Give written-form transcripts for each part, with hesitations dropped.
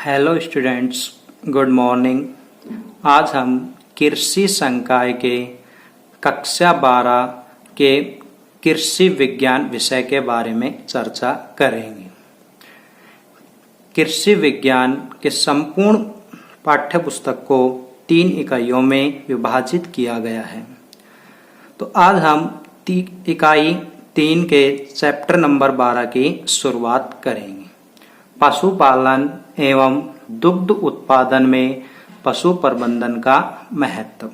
Hello students, good morning. आज हम कृषि संकाय के कक्षा 12 के कृषि विज्ञान विषय के बारे में चर्चा करेंगे। कृषि विज्ञान के संपूर्ण पाठ्य पुस्तक को 3 इकाइयों में विभाजित किया गया है। तो आज हम इकाई 3 के चैप्टर नंबर 12 की शुरुआत करेंगे। पशुपालन एवं दुग्ध उत्पादन में पशु प्रबंधन का महत्व।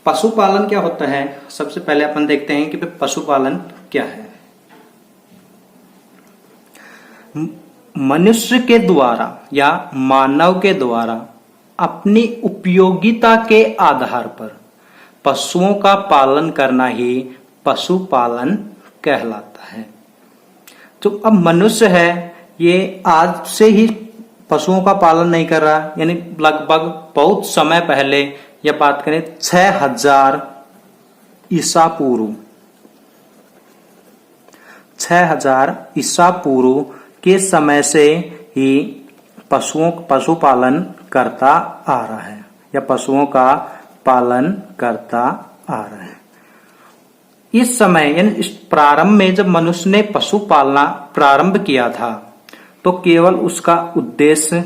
पशुपालन क्या होता है, सबसे पहले अपन देखते हैं कि पशुपालन क्या है। मनुष्य के द्वारा या मानव के द्वारा अपनी उपयोगिता के आधार पर पशुओं का पालन करना ही पशुपालन कहलाता है। जो अब मनुष्य है ये आज से ही पशुओं का पालन नहीं कर रहा, यानी लगभग बहुत समय पहले या बात करें 6000 ईसा पूर्व 6000 ईसा पूर्व के समय से ही पशुपालन करता आ रहा है या पशुओं का पालन करता आ रहा है। इस समय यानी इस प्रारंभ में जब मनुष्य ने पशु पालना प्रारंभ किया था तो केवल उसका उद्देश्य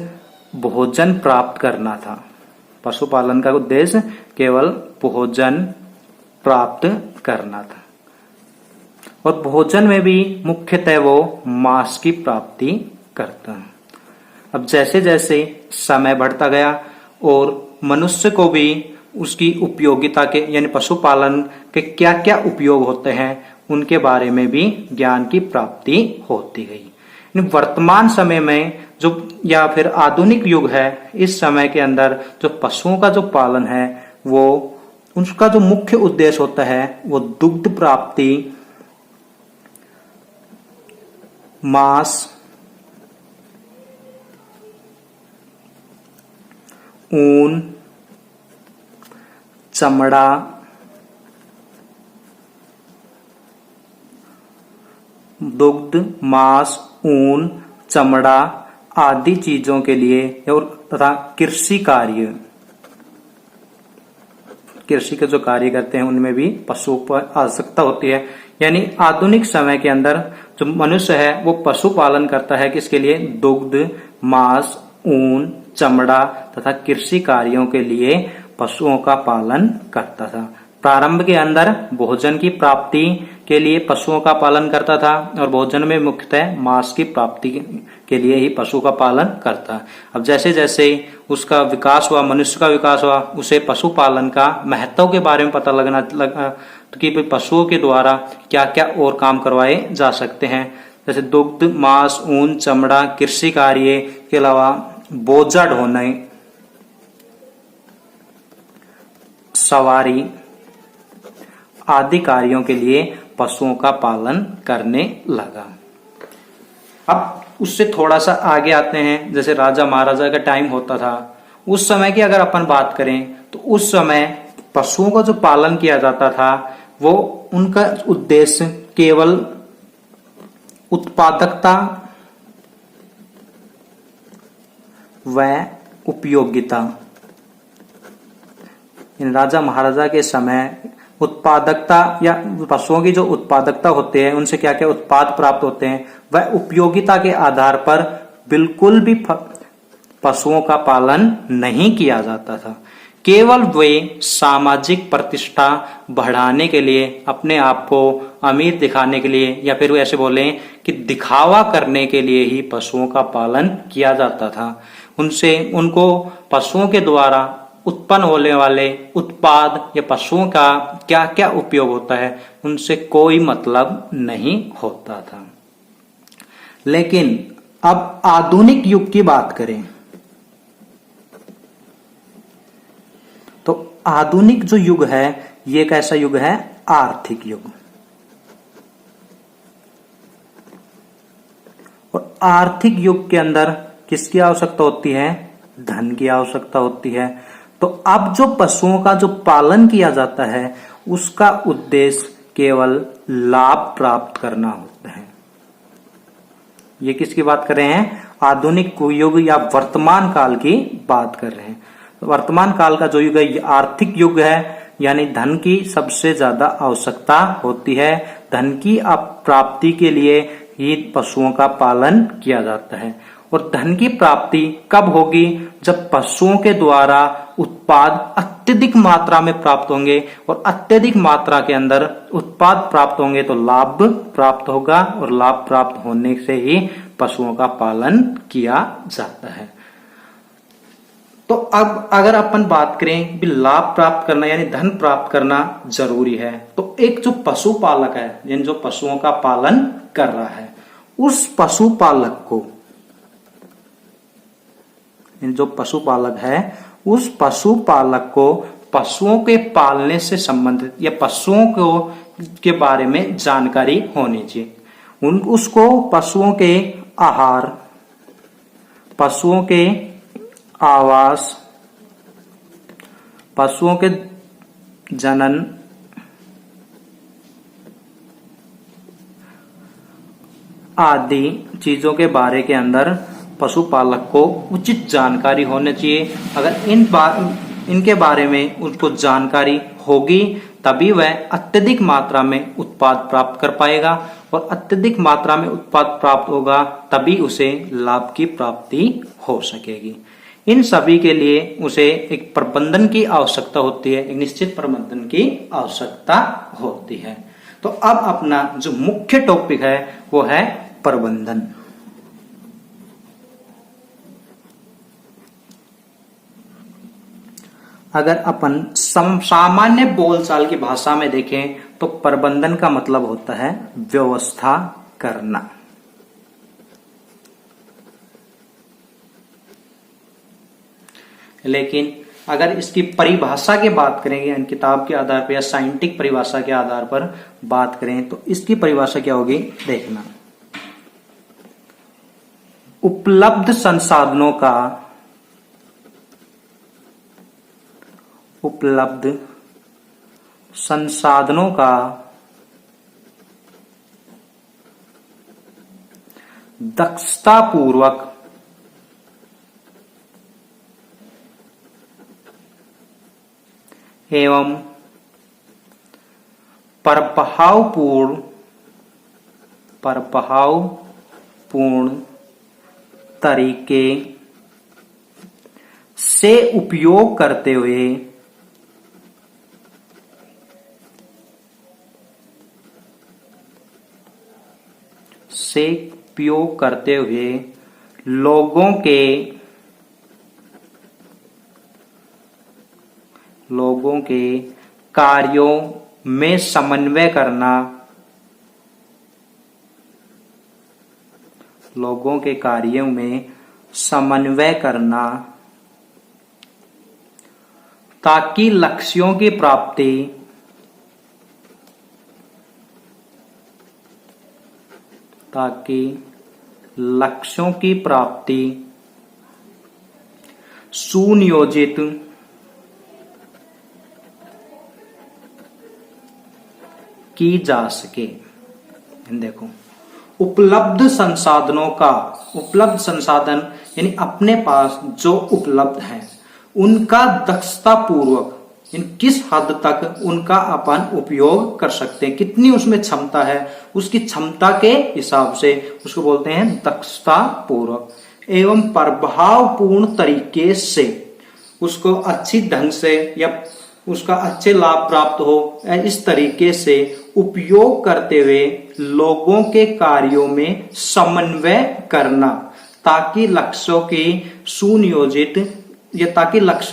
भोजन प्राप्त करना था। पशुपालन का उद्देश्य केवल भोजन प्राप्त करना था और भोजन में भी मुख्यतः वो मांस की प्राप्ति करता है। अब जैसे जैसे समय बढ़ता गया और मनुष्य को भी उसकी उपयोगिता के यानी पशुपालन के क्या क्या उपयोग होते हैं उनके बारे में भी ज्ञान की प्राप्ति होती गई। वर्तमान समय में जो या फिर आधुनिक युग है, इस समय के अंदर जो पशुओं का जो पालन है वो उसका जो मुख्य उद्देश्य होता है वो दुग्ध प्राप्ति, मांस, ऊन, चमड़ा, दुग्ध, मांस, ऊन, चमड़ा आदि चीजों के लिए और तथा कृषि के जो कार्य करते हैं उनमें भी पशुओं पर आवश्यकता होती है। यानी आधुनिक समय के अंदर जो मनुष्य है वो पशुपालन करता है किसके लिए? दुग्ध, मांस, ऊन, चमड़ा तथा कृषि कार्यों के लिए पशुओं का पालन करता था। प्रारंभ के अंदर भोजन की प्राप्ति के लिए पशुओं का पालन करता था और भोजन में मुख्यतः मांस की प्राप्ति के लिए ही पशु का पालन करता। अब जैसे जैसे उसका विकास हुआ, मनुष्य का विकास हुआ, उसे पशुपालन का महत्व के बारे में पता लगना लगा कि पशुओं के द्वारा क्या क्या और काम करवाए जा सकते हैं। जैसे दुग्ध, मांस, ऊन, चमड़ा, कृषि कार्य के अलावा बोझा ढोने, सवारी आदि कार्यों के लिए पशुओं का पालन करने लगा। अब उससे थोड़ा सा आगे आते हैं, जैसे राजा महाराजा का टाइम होता था, उस समय की अगर अपन बात करें तो उस समय पशुओं का जो पालन किया जाता था वो उनका उद्देश्य केवल उत्पादकता व उपयोगिता। राजा महाराजा के समय उत्पादकता या पशुओं की जो उत्पादकता होती है, उनसे क्या क्या उत्पाद प्राप्त होते हैं, वह उपयोगिता के आधार पर बिल्कुल भी पशुओं का पालन नहीं किया जाता था। केवल वे सामाजिक प्रतिष्ठा बढ़ाने के लिए, अपने आप को अमीर दिखाने के लिए या फिर ऐसे बोले कि दिखावा करने के लिए ही पशुओं का पालन किया जाता था। उनको पशुओं के द्वारा उत्पन्न होने वाले उत्पाद या पशुओं का क्या क्या उपयोग होता है उनसे कोई मतलब नहीं होता था। लेकिन अब आधुनिक युग की बात करें तो आधुनिक जो युग है ये कैसा युग है? आर्थिक युग। और आर्थिक युग के अंदर किसकी आवश्यकता होती है? धन की आवश्यकता होती है। तो अब जो पशुओं का जो पालन किया जाता है उसका उद्देश्य केवल लाभ प्राप्त करना होता है। ये किसकी बात कर रहे हैं? आधुनिक युग या वर्तमान काल की बात कर रहे हैं। वर्तमान काल का जो युग है ये आर्थिक युग है, यानी धन की सबसे ज्यादा आवश्यकता होती है। धन की प्राप्ति के लिए ही पशुओं का पालन किया जाता है। और धन की प्राप्ति कब होगी? जब पशुओं के द्वारा उत्पाद अत्यधिक मात्रा में प्राप्त होंगे, और अत्यधिक मात्रा के अंदर उत्पाद प्राप्त होंगे तो लाभ प्राप्त होगा, और लाभ प्राप्त होने से ही पशुओं का पालन किया जाता है। तो अब अगर अपन बात करें कि लाभ प्राप्त करना यानी धन प्राप्त करना जरूरी है, तो एक जो पशुपालक है, यानी जो पशुओं का पालन कर रहा है, उस पशुपालक को, जो पशुपालक है उस पशुपालक को पशुओं के पालने से संबंधित या पशुओं को के बारे में जानकारी होनी चाहिए। उसको पशुओं के आहार, पशुओं के आवास, पशुओं के जनन, आदि चीजों के बारे के अंदर पशुपालक को उचित जानकारी होनी चाहिए। अगर इनके बारे में उसको जानकारी होगी तभी वह अत्यधिक मात्रा में उत्पाद प्राप्त कर पाएगा, और अत्यधिक मात्रा में उत्पाद प्राप्त होगा तभी उसे लाभ की प्राप्ति हो सकेगी। इन सभी के लिए उसे एक प्रबंधन की आवश्यकता होती है, एक निश्चित प्रबंधन की आवश्यकता होती है। तो अब अपना जो मुख्य टॉपिक है वो है प्रबंधन। अगर अपन सामान्य बोलचाल की भाषा में देखें तो प्रबंधन का मतलब होता है व्यवस्था करना। लेकिन अगर इसकी परिभाषा की बात करेंगे, इन किताब के आधार पर या साइंटिफिक परिभाषा के आधार पर बात करें तो इसकी परिभाषा क्या होगी? देखना, उपलब्ध संसाधनों का दक्षतापूर्वक एवं प्रभावपूर्ण तरीके से उपयोग करते हुए लोगों के कार्यों में समन्वय करना, ताकि लक्ष्यों की प्राप्ति सुनियोजित की जा सके। देखो, उपलब्ध संसाधन यानी अपने पास जो उपलब्ध है उनका दक्षता पूर्वक, किस हद तक उनका अपन उपयोग कर सकते हैं, कितनी उसमें क्षमता है, उसकी क्षमता के हिसाब से उसको बोलते हैं दक्षता पूर्वक, एवं प्रभावपूर्ण तरीके से उसको अच्छी ढंग से या उसका अच्छे लाभ प्राप्त हो, इस तरीके से उपयोग करते हुए लोगों के कार्यों में समन्वय करना, ताकि लक्ष्यों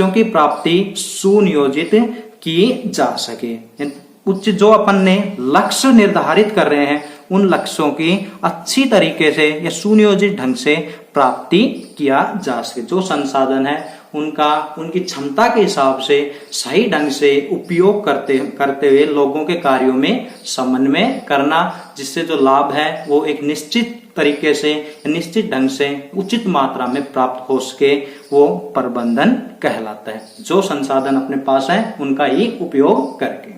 की प्राप्ति सुनियोजित की जा सके। उच्च जो अपन ने लक्ष्य निर्धारित कर रहे हैं उन लक्ष्यों की अच्छी तरीके से या सुनियोजित ढंग से प्राप्ति किया जा सके। जो संसाधन है उनकी क्षमता के हिसाब से सही ढंग से उपयोग करते हुए लोगों के कार्यों में समन्वय करना, जिससे जो लाभ है वो एक निश्चित तरीके से, निश्चित ढंग से, उचित मात्रा में प्राप्त हो सके, वो प्रबंधन कहलाता है। जो संसाधन अपने पास है उनका ही उपयोग करके।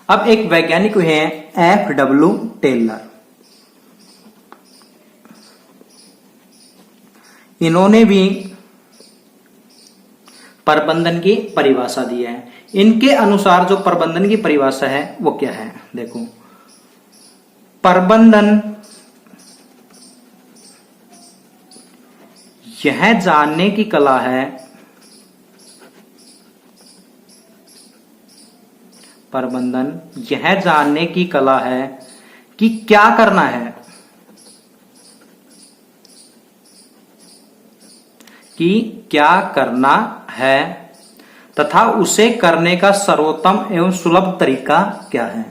अब एक वैज्ञानिक हैं F.W. टेलर। इन्होंने भी प्रबंधन की परिभाषा दी है। इनके अनुसार जो प्रबंधन की परिभाषा है वो क्या है, देखो, प्रबंधन यह जानने की कला है, प्रबंधन यह जानने की कला है कि क्या करना है, कि क्या करना है तथा उसे करने का सर्वोत्तम एवं सुलभ तरीका क्या है,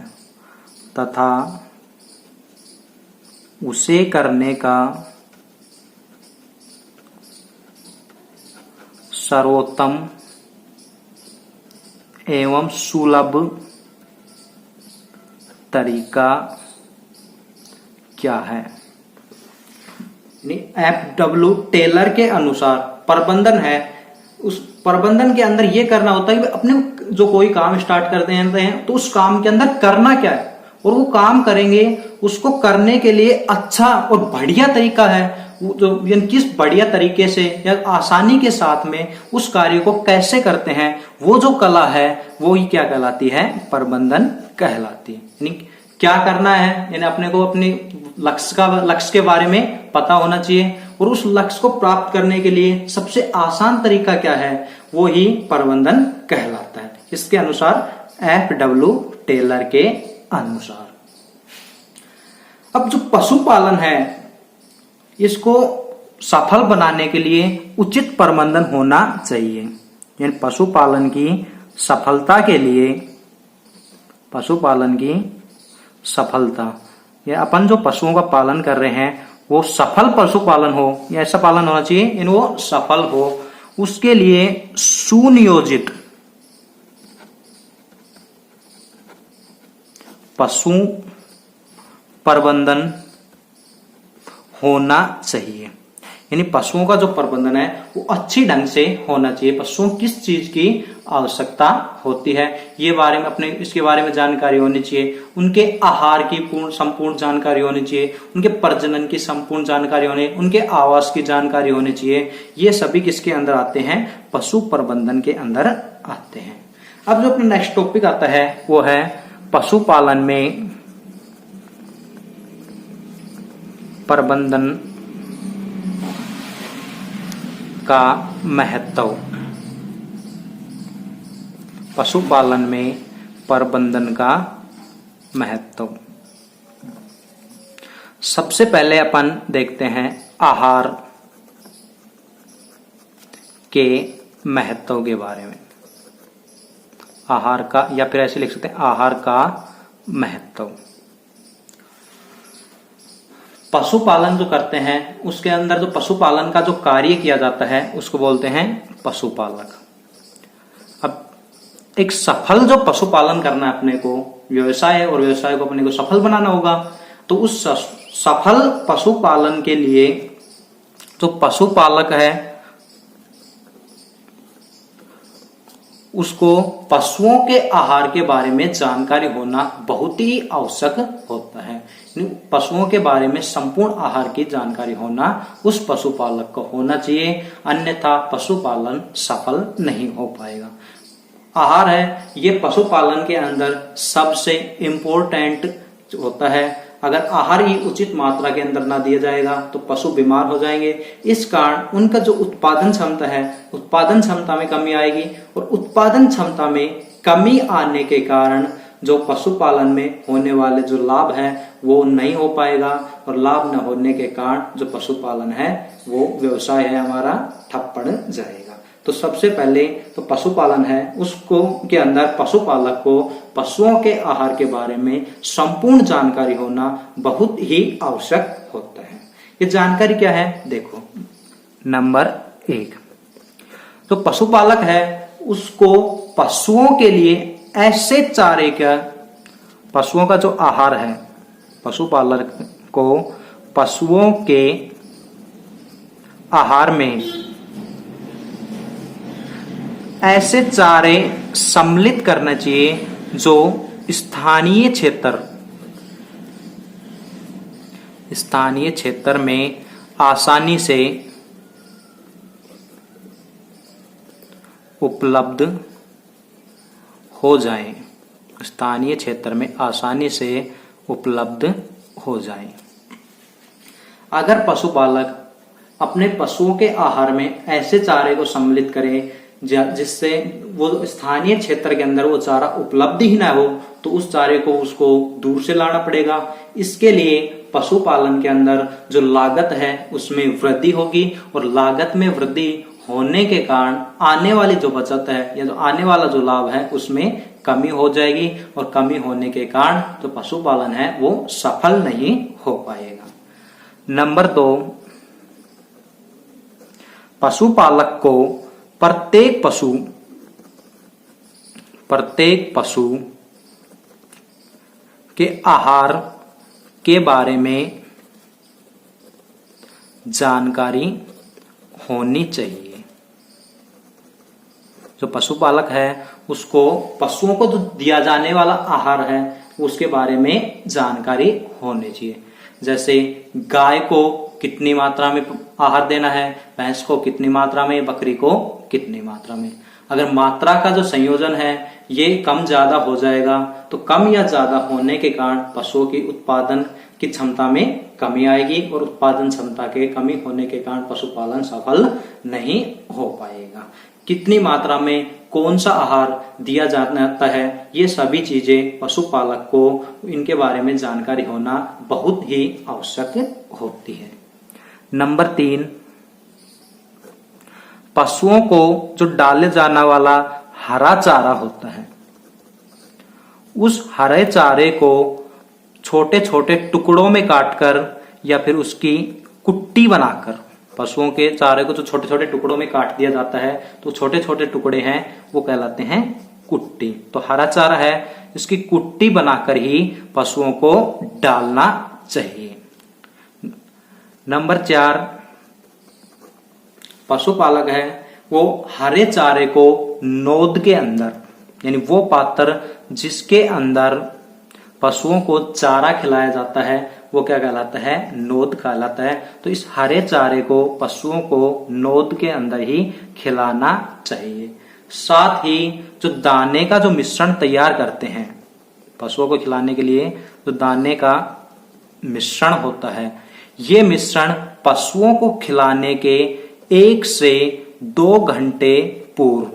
तथा उसे करने का सर्वोत्तम एवं सुलभ तरीका क्या है। F.W. टेलर के अनुसार प्रबंधन है, उस प्रबंधन के अंदर यह करना होता है कि अपने जो कोई काम स्टार्ट करते हैं तो उस काम के अंदर करना क्या है और वो काम करेंगे, उसको करने के लिए अच्छा और बढ़िया तरीका है, जो किस बढ़िया तरीके से या आसानी के साथ में उस कार्य को कैसे करते हैं, वो जो कला है वो ही क्या कहलाती है, प्रबंधन कहलाती है। यानी क्या करना है, यानी अपने को अपने लक्ष्य के बारे में पता होना चाहिए और उस लक्ष्य को प्राप्त करने के लिए सबसे आसान तरीका क्या है, वो ही प्रबंधन कहलाता है। इसके अनुसार F.W. टेलर के अनुसार। अब जो पशुपालन है, इसको सफल बनाने के लिए उचित प्रबंधन होना चाहिए। यानी पशुपालन की सफलता के लिए, पशुपालन की सफलता, या अपन जो पशुओं का पालन कर रहे हैं वो सफल पशुपालन हो, या ऐसा पालन होना चाहिए इन वो सफल हो, उसके लिए सुनियोजित पशु प्रबंधन होना चाहिए। यानी पशुओं का जो प्रबंधन है वो अच्छी ढंग से होना चाहिए। पशुओं किस चीज की आवश्यकता होती है ये बारे में अपने इसके बारे में जानकारी होनी चाहिए, उनके आहार की संपूर्ण जानकारी होनी चाहिए, उनके प्रजनन की संपूर्ण जानकारी होनी, उनके आवास की जानकारी होनी चाहिए। ये सभी किसके अंदर आते हैं, पशु प्रबंधन के अंदर आते हैं। अब जो अपना नेक्स्ट टॉपिक आता है वो है पशुपालन में प्रबंधन का महत्व। पशुपालन में प्रबंधन का महत्व। सबसे पहले अपन देखते हैं आहार के महत्व के बारे में। आहार का, या फिर ऐसे लिख सकते हैं आहार का महत्व। पशुपालन जो करते हैं उसके अंदर जो पशुपालन का जो कार्य किया जाता है उसको बोलते हैं पशुपालक। अब एक सफल जो पशुपालन करना है अपने को, व्यवसाय है और व्यवसाय को अपने को सफल बनाना होगा, तो उस सफल पशुपालन के लिए जो पशुपालक है उसको पशुओं के आहार के बारे में जानकारी होना बहुत ही आवश्यक होता है। पशुओं के बारे में संपूर्ण आहार की जानकारी होना उस पशुपालक को होना चाहिए, अन्यथा पशुपालन सफल नहीं हो पाएगा। आहार है ये पशुपालन के अंदर सबसे इम्पोर्टेंट होता है। अगर आहार ही उचित मात्रा के अंदर ना दिया जाएगा तो पशु बीमार हो जाएंगे। इस कारण उनका जो उत्पादन क्षमता है, उत्पादन क्षमता में कमी आएगी और उत्पादन क्षमता में कमी आने के कारण जो पशुपालन में होने वाले जो लाभ है वो नहीं हो पाएगा, और लाभ न होने के कारण जो पशुपालन है वो व्यवसाय है हमारा ठप पड़ जाएगा। तो सबसे पहले तो पशुपालन है उसको के अंदर पशुपालक को पशुओं के आहार के बारे में संपूर्ण जानकारी होना बहुत ही आवश्यक होता है। ये जानकारी क्या है, देखो, नंबर 1 तो पशुपालक है उसको पशुओं के लिए ऐसे चारे का, पशुओं का जो आहार है, पशुपालक को पशुओं के आहार में ऐसे चारे सम्मिलित करना चाहिए जो स्थानीय क्षेत्र में आसानी से उपलब्ध हो जाएं, स्थानीय क्षेत्र में आसानी से उपलब्ध हो जाएं। अगर पशुपालक अपने पशुओं के आहार में ऐसे चारे को सम्मिलित करें जिससे वो स्थानीय क्षेत्र के अंदर वो चारा उपलब्ध ही ना हो, तो उस चारे को उसको दूर से लाना पड़ेगा। इसके लिए पशुपालन के अंदर जो लागत है उसमें वृद्धि होगी, और लागत में वृद्धि होने के कारण आने वाली जो बचत है या जो आने वाला जो लाभ है उसमें कमी हो जाएगी, और कमी होने के कारण जो पशुपालन है वो सफल नहीं हो पाएगा। नंबर 2, पशुपालक को प्रत्येक पशु के आहार के बारे में जानकारी होनी चाहिए। जो पशुपालक है उसको पशुओं को जो दिया जाने वाला आहार है उसके बारे में जानकारी होनी चाहिए। जैसे गाय को कितनी मात्रा में आहार देना है, भैंस को कितनी मात्रा में, बकरी को कितनी मात्रा में। अगर मात्रा का जो संयोजन है ये कम ज्यादा हो जाएगा तो कम या ज्यादा होने के कारण पशुओं की उत्पादन की क्षमता में कमी आएगी, और उत्पादन क्षमता के कमी होने के कारण पशुपालन सफल नहीं हो पाएगा। कितनी मात्रा में कौन सा आहार दिया जाता है, ये सभी चीजें पशुपालक को इनके बारे में जानकारी होना बहुत ही आवश्यक होती है। नंबर 3, पशुओं को जो डाले जाने वाला हरा चारा होता है उस हरे चारे को छोटे छोटे टुकड़ों में काटकर या फिर उसकी कुट्टी बनाकर, पशुओं के चारे को जो छोटे छोटे टुकड़ों में काट दिया जाता है तो छोटे छोटे टुकड़े हैं वो कहलाते हैं कुट्टी। तो हरा चारा है इसकी कुट्टी बनाकर ही पशुओं को डालना चाहिए। नंबर 4, पशुपालक है वो हरे चारे को नोद के अंदर, यानी वो पात्र जिसके अंदर पशुओं को चारा खिलाया जाता है वो क्या कहलाता है, नोद कहलाता है। तो इस हरे चारे को पशुओं को नोद के अंदर ही खिलाना चाहिए। साथ ही जो दाने का जो मिश्रण तैयार करते हैं पशुओं को खिलाने के लिए, जो दाने का मिश्रण होता है ये मिश्रण पशुओं को खिलाने के 1 से 2 घंटे पूर्व,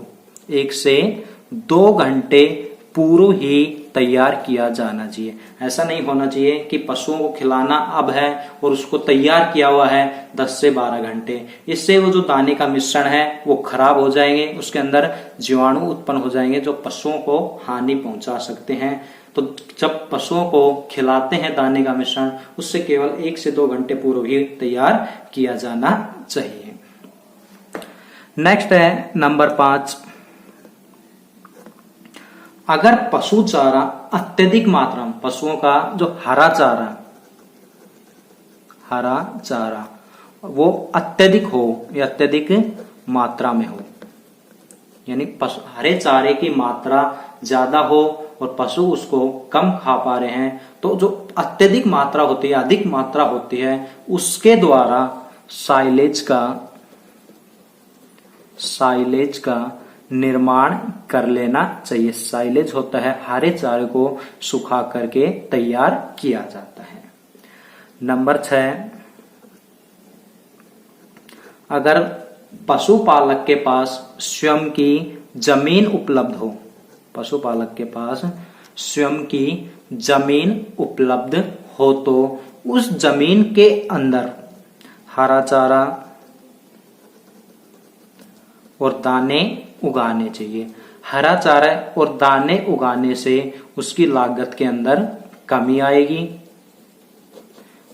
1 से 2 घंटे पूर्व ही तैयार किया जाना चाहिए। ऐसा नहीं होना चाहिए कि पशुओं को खिलाना अब है और उसको तैयार किया हुआ है 10 से 12 घंटे। इससे वो जो दाने का मिश्रण है वो खराब हो जाएंगे, उसके अंदर जीवाणु उत्पन्न हो जाएंगे जो पशुओं को हानि पहुंचा सकते हैं। तो जब पशुओं को खिलाते हैं दाने का मिश्रण उससे केवल 1 से 2 घंटे पूर्व ही तैयार किया जाना चाहिए। नेक्स्ट है नंबर 5, अगर पशु चारा अत्यधिक मात्रा में, पशुओं का जो हरा चारा वो अत्यधिक हो या अत्यधिक मात्रा में हो, यानी हरे चारे की मात्रा ज्यादा हो और पशु उसको कम खा पा रहे हैं, तो जो अत्यधिक मात्रा होती है, अधिक मात्रा होती है, उसके द्वारा साइलेज का निर्माण कर लेना चाहिए। साइलेज होता है हरे चारे को सुखा करके तैयार किया जाता है। नंबर 6, अगर पशुपालक के पास स्वयं की जमीन उपलब्ध हो, पशुपालक के पास स्वयं की जमीन उपलब्ध हो तो उस जमीन के अंदर हरा चारा और दाने उगाने चाहिए। हरा चारा और दाने उगाने से उसकी लागत के अंदर कमी आएगी,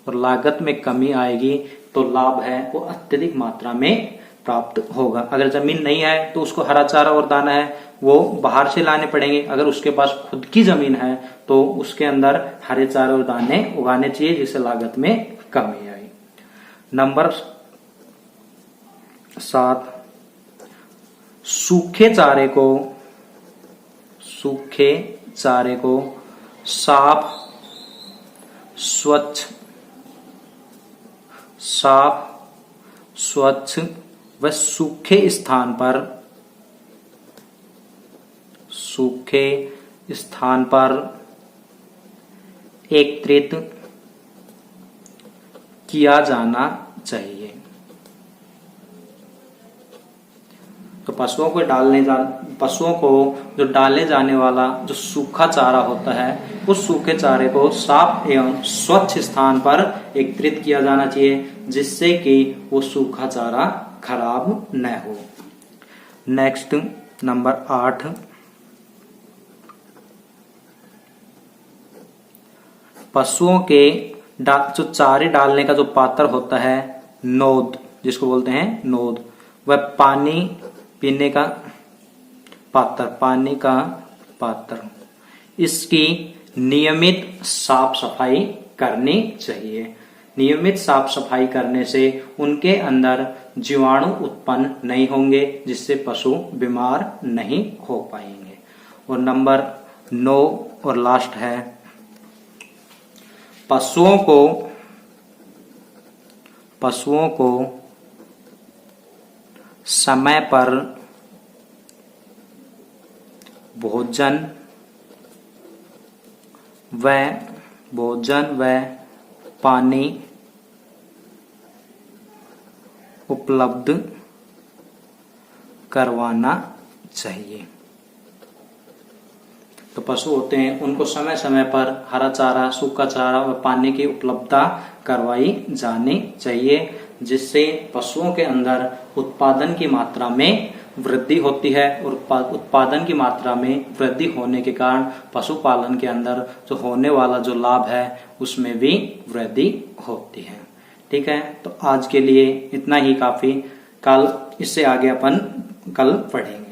और लागत में कमी आएगी तो लाभ है वो अत्यधिक मात्रा में प्राप्त होगा। अगर जमीन नहीं है तो उसको हरा चारा और दाना है वो बाहर से लाने पड़ेंगे। अगर उसके पास खुद की जमीन है तो उसके अंदर हरे चारे और दाने उगाने चाहिए जिससे लागत में कमी आए। नंबर 7, सूखे चारे को साफ स्वच्छ व सूखे स्थान पर सूखे स्थान पर एकत्रित किया जाना चाहिए। तो पशुओं को जो डालने जाने वाला जो सूखा चारा होता है, उस सूखे चारे को साफ एवं स्वच्छ स्थान पर एकत्रित किया जाना चाहिए, जिससे कि वो सूखा चारा खराब न हो। नेक्स्ट नंबर 8, पशुओं के जो चारे डालने का जो पात्र होता है, नोद जिसको बोलते हैं नोद, वह पानी पीने का पात्र, इसकी नियमित साफ सफाई करनी चाहिए। नियमित साफ सफाई करने से उनके अंदर जीवाणु उत्पन्न नहीं होंगे, जिससे पशु बीमार नहीं हो पाएंगे। और नंबर 9 और लास्ट है, पशुओं को समय पर भोजन व पानी उपलब्ध करवाना चाहिए। तो पशु होते हैं, उनको समय समय पर हरा चारा, सूखा चारा व पानी की उपलब्धता करवाई जानी चाहिए, जिससे पशुओं के अंदर उत्पादन की मात्रा में वृद्धि होती है। और उत्पादन की मात्रा में वृद्धि होने के कारण पशुपालन के अंदर जो होने वाला जो लाभ है, उसमें भी वृद्धि होती है। ठीक है, तो आज के लिए इतना ही काफी। कल इससे आगे अपन कल पढ़ेंगे।